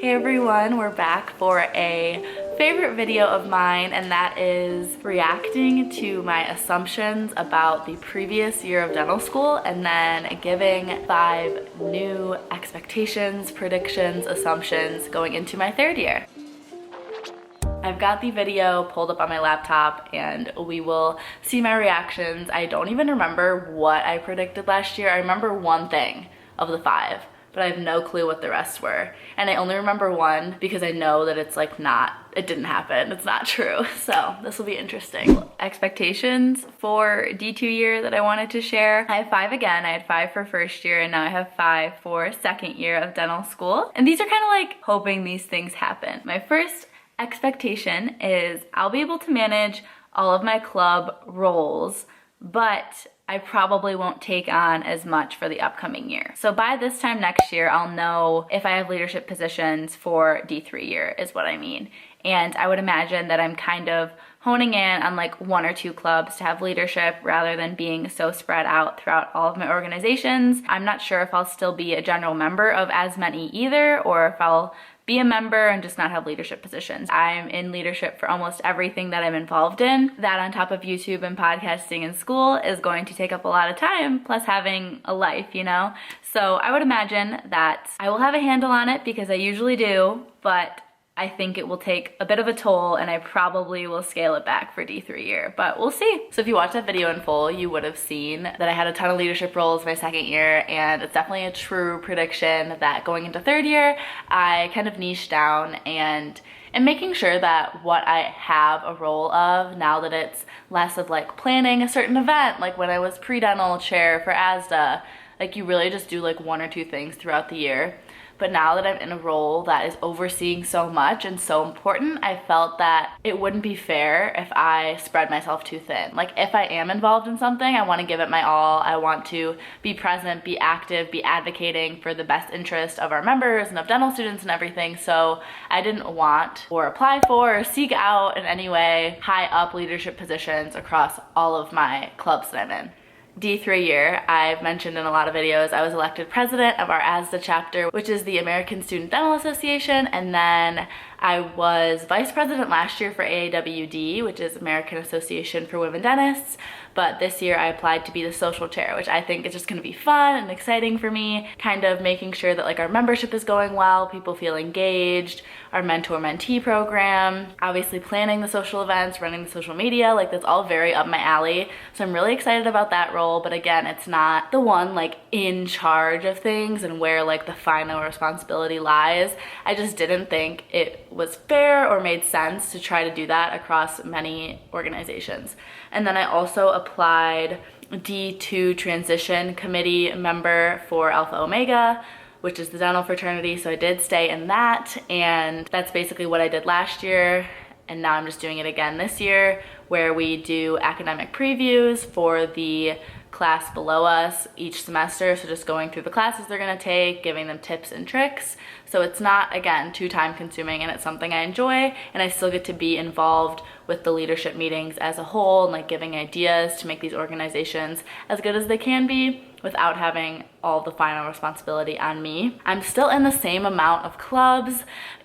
Hey everyone, we're back for a favorite video of mine, and that is reacting to my assumptions about the previous year of dental school and then giving 5 new expectations, predictions, assumptions going into my 3rd year. I've got the video pulled up on my laptop and we will see my reactions. I don't even remember what I predicted last year. I remember one thing of the 5, but I have no clue what the rest were. And I only remember one because I know that it's like it didn't happen. It's not true. So this will be interesting. Expectations for D2 year that I wanted to share. I have 5 again. I had 5 for 1st year and now I have 5 for 2nd year of dental school. And these are kind of like hoping these things happen. My first expectation is I'll be able to manage all of my club roles, but I probably won't take on as much for the upcoming year. So by this time next year, I'll know if I have leadership positions for D3 year is what I mean. And I would imagine that I'm kind of honing in on like 1 or 2 clubs to have leadership rather than being so spread out throughout all of my organizations. I'm not sure if I'll still be a general member of as many either, or if I'll be a member and just not have leadership positions. I'm in leadership for almost everything that I'm involved in. That on top of YouTube and podcasting and school is going to take up a lot of time, plus having a life, you know? So I would imagine that I will have a handle on it because I usually do, but I think it will take a bit of a toll and I probably will scale it back for D3 year, but we'll see. So if you watched that video in full, you would have seen that I had a ton of leadership roles my 2nd year, and it's definitely a true prediction that going into 3rd year, I kind of niche down and making sure that what I have a role of, now that it's less of like planning a certain event, like when I was pre-dental chair for ASDA, like you really just do like 1 or 2 things throughout the year. But now that I'm in a role that is overseeing so much and so important, I felt that it wouldn't be fair if I spread myself too thin. Like if I am involved in something, I want to give it my all. I want to be present, be active, be advocating for the best interest of our members and of dental students and everything. So I didn't want or apply for or seek out in any way high up leadership positions across all of my clubs that I'm in. D3 year, I've mentioned in a lot of videos, I was elected president of our ASDA chapter, which is the American Student Dental Association, and then I was vice president last year for AAWD, which is American Association for Women Dentists, but this year I applied to be the social chair, which I think is just gonna be fun and exciting for me, kind of making sure that like our membership is going well, people feel engaged, our mentor-mentee program, obviously planning the social events, running the social media, like that's all very up my alley. So I'm really excited about that role, but again, it's not the one like in charge of things and where like the final responsibility lies. I just didn't think it was fair or made sense to try to do that across many organizations. And then I also applied D2 transition committee member for Alpha Omega, which is the dental fraternity, so I did stay in that, and that's basically what I did last year, and now I'm just doing it again this year, where we do academic previews for the class below us each semester, so just going through the classes they're gonna take, giving them tips and tricks. So it's not, again, too time consuming, and it's something I enjoy, and I still get to be involved with the leadership meetings as a whole and like giving ideas to make these organizations as good as they can be without having all the final responsibility on me. I'm still in the same amount of clubs,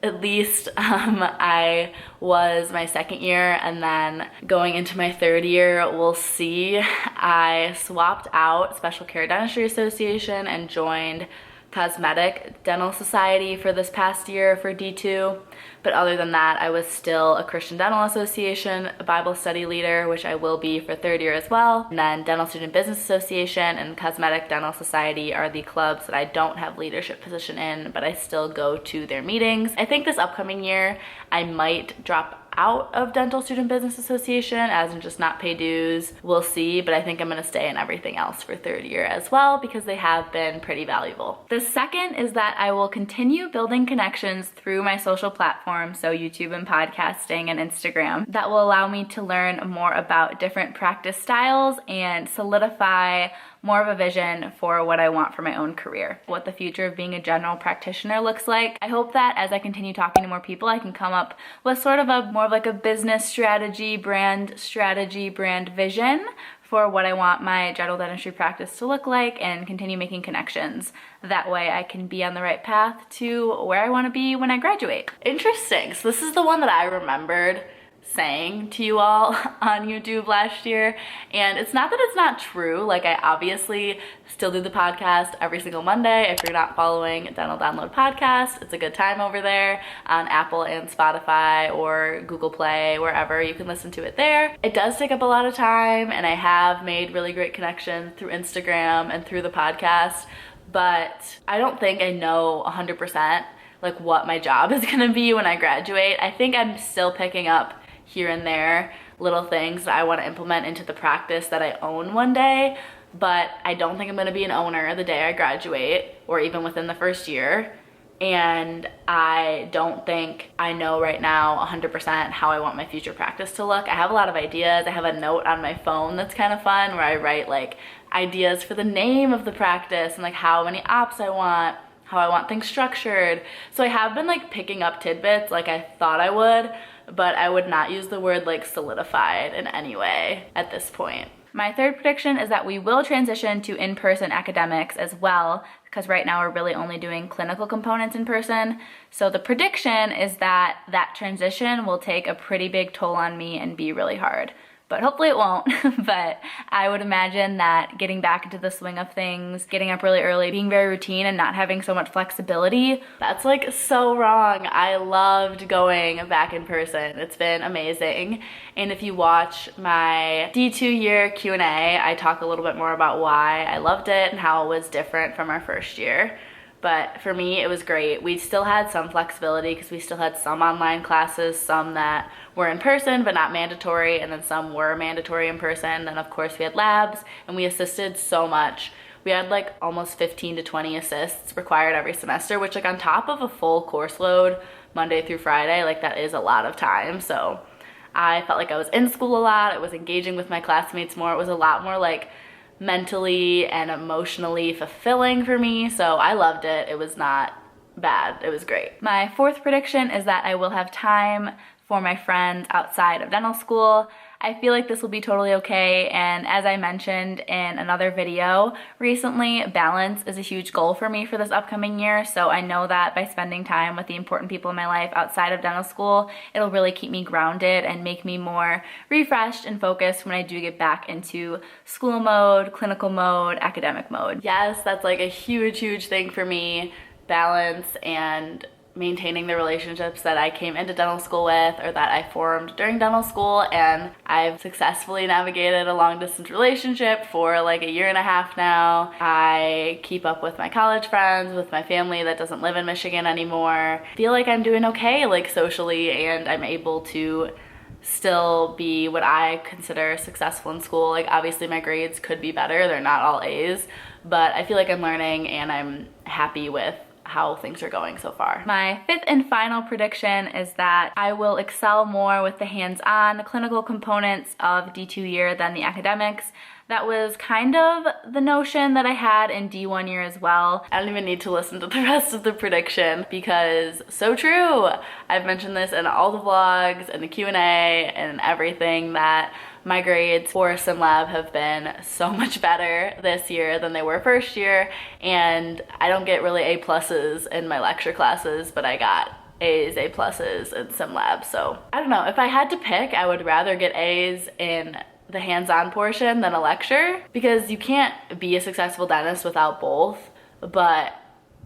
at least I was my 2nd year, and then going into my 3rd year, we'll see. I swapped out Special Care Dentistry Association and joined Cosmetic Dental Society for this past year for D2, but other than that, I was still a Christian Dental Association Bible study leader, which I will be for 3rd year as well. And then Dental Student Business Association and Cosmetic Dental Society are the clubs that I don't have leadership position in, but I still go to their meetings. I think this upcoming year, I might drop out of Dental Student Business Association, as in just not pay dues. We'll see, but I think I'm gonna stay in everything else for 3rd year as well because they have been pretty valuable. The second is that I will continue building connections through my social platforms, so YouTube and podcasting and Instagram, that will allow me to learn more about different practice styles and solidify more of a vision for what I want for my own career, what the future of being a general practitioner looks like. I hope that as I continue talking to more people, I can come up with sort of more of like a business strategy, brand vision for what I want my general dentistry practice to look like and continue making connections. That way I can be on the right path to where I want to be when I graduate. Interesting. So this is the one that I remembered saying to you all on YouTube last year, and it's not that it's not true. Like, I obviously still do the podcast every single Monday. If you're not following Dental Download Podcast, it's a good time over there on Apple and Spotify or Google Play, wherever. You can listen to it there. It does take up a lot of time, and I have made really great connections through Instagram and through the podcast, but I don't think I know 100% like what my job is gonna be when I graduate. I think I'm still picking up here and there little things that I want to implement into the practice that I own one day, but I don't think I'm going to be an owner the day I graduate or even within the first year. And I don't think I know right now 100% how I want my future practice to look. I have a lot of ideas. I have a note on my phone that's kind of fun where I write like ideas for the name of the practice and like how many ops I want, how I want things structured. So I have been like picking up tidbits like I thought I would, but I would not use the word like solidified in any way at this point. My third prediction is that we will transition to in-person academics as well, because right now we're really only doing clinical components in person. So the prediction is that that transition will take a pretty big toll on me and be really hard. But hopefully it won't. But I would imagine that getting back into the swing of things, getting up really early, being very routine and not having so much flexibility. That's like so wrong. I loved going back in person. It's been amazing. And if you watch my D2 year Q&A, I talk a little bit more about why I loved it and how it was different from our first year. But for me, it was great. We still had some flexibility because we still had some online classes, some that were in person but not mandatory, and then some were mandatory in person. Then of course we had labs, and we assisted so much. We had like almost 15 to 20 assists required every semester, which like on top of a full course load Monday through Friday, like that is a lot of time. So I felt like I was in school a lot. I was engaging with my classmates more. It was a lot more like mentally and emotionally fulfilling for me, so I loved it. It was not bad. It was great. My fourth prediction is that I will have time for my friends outside of dental school. I feel like this will be totally okay, and as I mentioned in another video recently, balance is a huge goal for me for this upcoming year, so I know that by spending time with the important people in my life outside of dental school, it'll really keep me grounded and make me more refreshed and focused when I do get back into school mode, clinical mode, academic mode. Yes, that's like a huge thing for me, balance and maintaining the relationships that I came into dental school with or that I formed during dental school, and I've successfully navigated a long distance relationship for like a year and a half now. I keep up with my college friends, with my family that doesn't live in Michigan anymore. I feel like I'm doing okay like socially, and I'm able to still be what I consider successful in school. Like obviously my grades could be better, they're not all A's, but I feel like I'm learning and I'm happy with how things are going so far. My fifth and final prediction is that I will excel more with the hands-on clinical components of D2 year than the academics. That was kind of the notion that I had in D1 year as well. I don't even need to listen to the rest of the prediction because so true. I've mentioned this in all the vlogs and the Q&A and everything that my grades for SimLab have been so much better this year than they were first year, and I don't get really A pluses in my lecture classes, but I got A's, A pluses in SimLab. So I don't know, if I had to pick, I would rather get A's in the hands-on portion than a lecture, because you can't be a successful dentist without both. But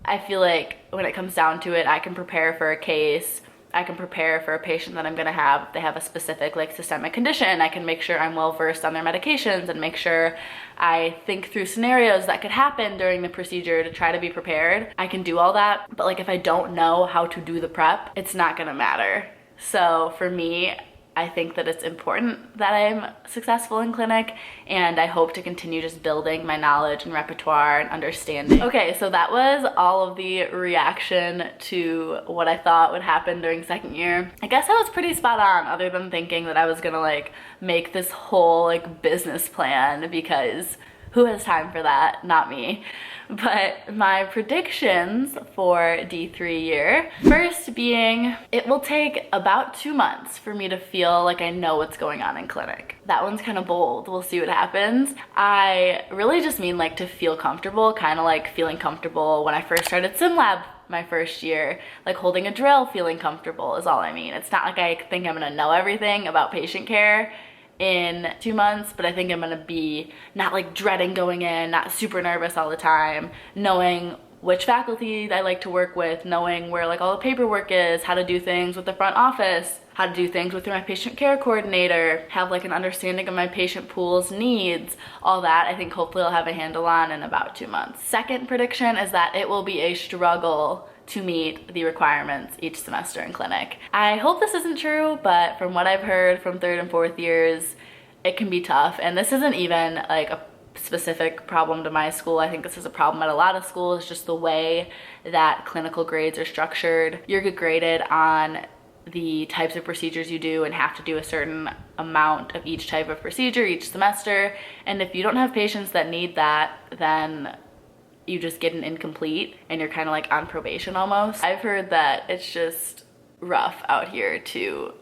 I feel like when it comes down to it, I can prepare for a case, I can prepare for a patient that I'm gonna have. If they have a specific like systemic condition, I can make sure I'm well versed on their medications and make sure I think through scenarios that could happen during the procedure to try to be prepared. I can do all that, but like if I don't know how to do the prep, it's not gonna matter. So for me, I think that it's important that I'm successful in clinic, and I hope to continue just building my knowledge and repertoire and understanding. Okay, so that was all of the reaction to what I thought would happen during second year. I guess I was pretty spot on, other than thinking that I was gonna like make this whole like business plan, because Who has time for that? Not me. But my predictions for D3 year, first being, it will take about 2 months for me to feel like I know what's going on in clinic. That one's kind of bold. We'll see what happens. I really just mean like to feel comfortable, kind of like feeling comfortable when I first started sim lab my first year, like holding a drill, feeling comfortable is all I mean. It's not like I think I'm gonna know everything about patient care in 2 months, but I think I'm gonna be not like dreading going in, not super nervous all the time, knowing which faculty I like to work with, knowing where like all the paperwork is, how to do things with the front office, how to do things with my patient care coordinator, have like an understanding of my patient pool's needs, all that I think hopefully I'll have a handle on in about 2 months. Second prediction is that it will be a struggle to meet the requirements each semester in clinic. I hope this isn't true, but from what I've heard from 3rd and 4th years, it can be tough. And this isn't even like a specific problem to my school. I think this is a problem at a lot of schools, just the way that clinical grades are structured. You're graded on the types of procedures you do and have to do a certain amount of each type of procedure each semester. And if you don't have patients that need that, then you just get an incomplete and you're kind of like on probation almost. I've heard that it's just rough out here to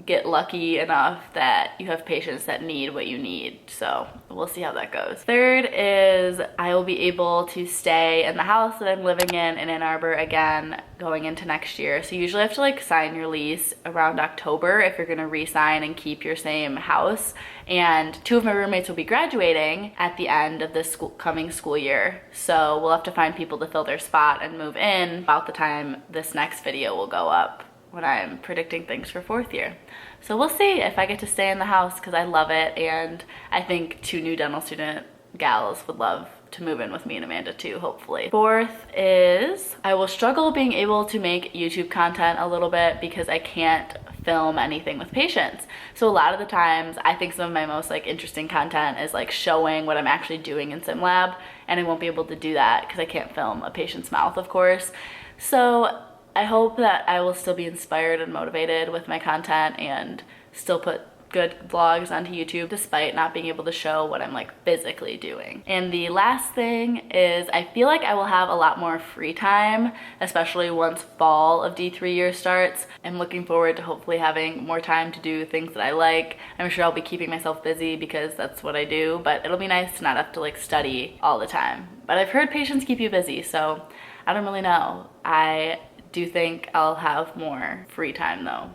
get lucky enough that you have patients that need what you need. So we'll see how that goes. Third is I will be able to stay in the house that I'm living in Ann Arbor again going into next year. So you usually have to like sign your lease around October if you're gonna re-sign and keep your same house. And 2 of my roommates will be graduating at the end of this coming school year. So we'll have to find people to fill their spot and move in about the time this next video will go up, when I'm predicting things for 4th year. So we'll see if I get to stay in the house because I love it, and I think 2 new dental student gals would love to move in with me and Amanda too, hopefully. 4th is I will struggle being able to make YouTube content a little bit because I can't film anything with patients. So a lot of the times I think some of my most like interesting content is like showing what I'm actually doing in sim lab, and I won't be able to do that because I can't film a patient's mouth, of course. So I hope that I will still be inspired and motivated with my content and still put good vlogs onto YouTube despite not being able to show what I'm like physically doing. And the last thing is I feel like I will have a lot more free time, especially once fall of D3 year starts. I'm looking forward to hopefully having more time to do things that I like. I'm sure I'll be keeping myself busy because that's what I do, but it'll be nice to not have to like study all the time. But I've heard patients keep you busy, so I don't really know. I do think I'll have more free time though.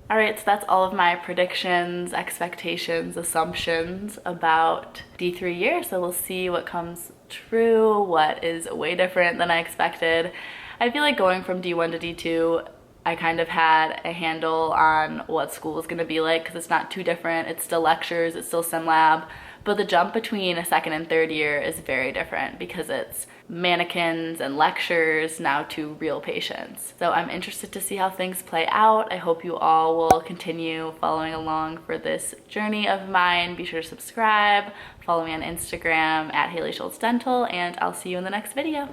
All right, so that's all of my predictions, expectations, assumptions about D3 year. So we'll see what comes true, what is way different than I expected. I feel like going from D1 to D2, I kind of had a handle on what school was gonna be like because it's not too different. It's still lectures, it's still sim lab, but the jump between a 2nd and 3rd year is very different because it's mannequins and lectures now to real patients. So I'm interested to see how things play out. I hope you all will continue following along for this journey of mine. Be sure to subscribe, follow me on Instagram at Haley Schultz Dental, and I'll see you in the next video.